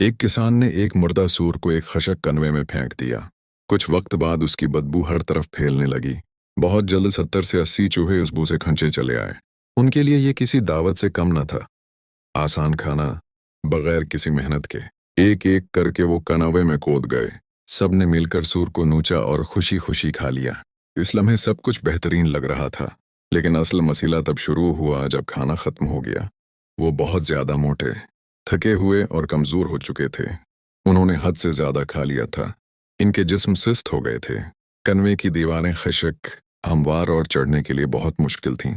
एक किसान ने एक मुर्दा सूर को एक खशक कनवे में फेंक दिया। कुछ वक्त बाद उसकी बदबू हर तरफ फैलने लगी। बहुत जल्द 70 से 80 चूहे उस बू से खंचे चले आए। उनके लिए ये किसी दावत से कम न था। आसान खाना, बगैर किसी मेहनत के। एक एक करके वो कनवे में कूद गए। सब ने मिलकर सूर को नोचा और खुशी खुशी खा लिया। इस लम्हे सब कुछ बेहतरीन लग रहा था, लेकिन असल मसला तब शुरू हुआ जब खाना खत्म हो गया। वो बहुत ज्यादा मोटे, थके हुए और कमजोर हो चुके थे। उन्होंने हद से ज्यादा खा लिया था। इनके जिस्म सुस्त हो गए थे। कनवे की दीवारें खशक, हमवार और चढ़ने के लिए बहुत मुश्किल थीं।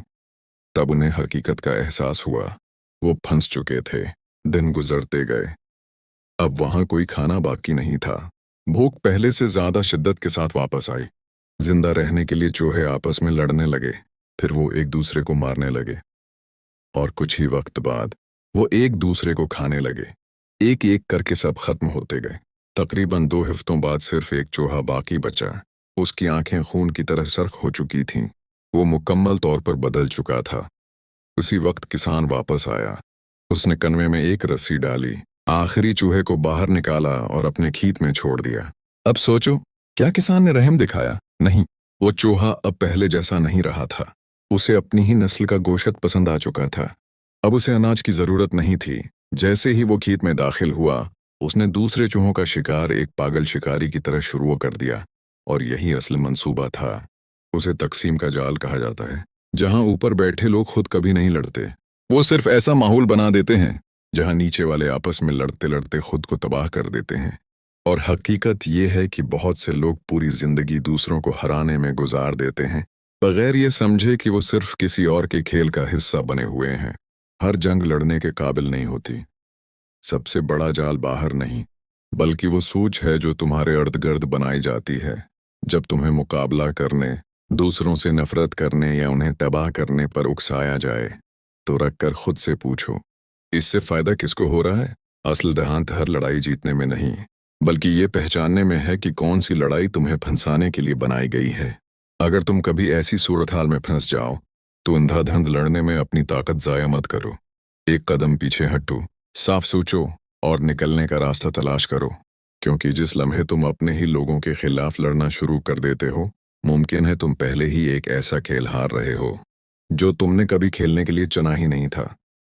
तब उन्हें हकीकत का एहसास हुआ। वो फंस चुके थे। दिन गुजरते गए। अब वहां कोई खाना बाकी नहीं था। भूख पहले से ज्यादा शिद्दत के साथ वापस आई। जिंदा रहने के लिए चूहे आपस में लड़ने लगे। फिर वो एक दूसरे को मारने लगे, और कुछ ही वक्त बाद वो एक दूसरे को खाने लगे। एक एक करके सब खत्म होते गए। तकरीबन 2 हफ्तों बाद सिर्फ एक चूहा बाकी बचा। उसकी आंखें खून की तरह सर्ख हो चुकी थीं। वो मुकम्मल तौर पर बदल चुका था। उसी वक्त किसान वापस आया। उसने कनवे में एक रस्सी डाली, आखिरी चूहे को बाहर निकाला और अपने खेत में छोड़ दिया। अब सोचो, क्या किसान ने रहम दिखाया? नहीं, वो चूहा अब पहले जैसा नहीं रहा था। उसे अपनी ही नस्ल का गोश्त पसंद आ चुका था। अब उसे अनाज की जरूरत नहीं थी। जैसे ही वो खेत में दाखिल हुआ, उसने दूसरे चूहों का शिकार एक पागल शिकारी की तरह शुरू कर दिया। और यही असल मंसूबा था। उसे तकसीम का जाल कहा जाता है, जहां ऊपर बैठे लोग खुद कभी नहीं लड़ते। वो सिर्फ ऐसा माहौल बना देते हैं जहां नीचे वाले आपस में लड़ते लड़ते खुद को तबाह कर देते हैं। और हकीकत ये है कि बहुत से लोग पूरी जिंदगी दूसरों को हराने में गुजार देते हैं, बगैर ये समझे कि वो सिर्फ किसी और के खेल का हिस्सा बने हुए हैं। हर जंग लड़ने के काबिल नहीं होती। सबसे बड़ा जाल बाहर नहीं, बल्कि वो सोच है जो तुम्हारे अर्द गिर्द बनाई जाती है। जब तुम्हें मुकाबला करने, दूसरों से नफरत करने या उन्हें तबाह करने पर उकसाया जाए, तो रखकर खुद से पूछो, इससे फायदा किसको हो रहा है? असल देहांत हर लड़ाई जीतने में नहीं, बल्कि ये पहचानने में है कि कौन सी लड़ाई तुम्हें फंसाने के लिए बनाई गई है। अगर तुम कभी ऐसी सूरत हाल में फंस जाओ, तो अंधाधुंध लड़ने में अपनी ताकत ज़ाया मत करो। एक कदम पीछे हटो, साफ सोचो और निकलने का रास्ता तलाश करो। क्योंकि जिस लम्हे तुम अपने ही लोगों के खिलाफ लड़ना शुरू कर देते हो, मुमकिन है तुम पहले ही एक ऐसा खेल हार रहे हो जो तुमने कभी खेलने के लिए चुना ही नहीं था।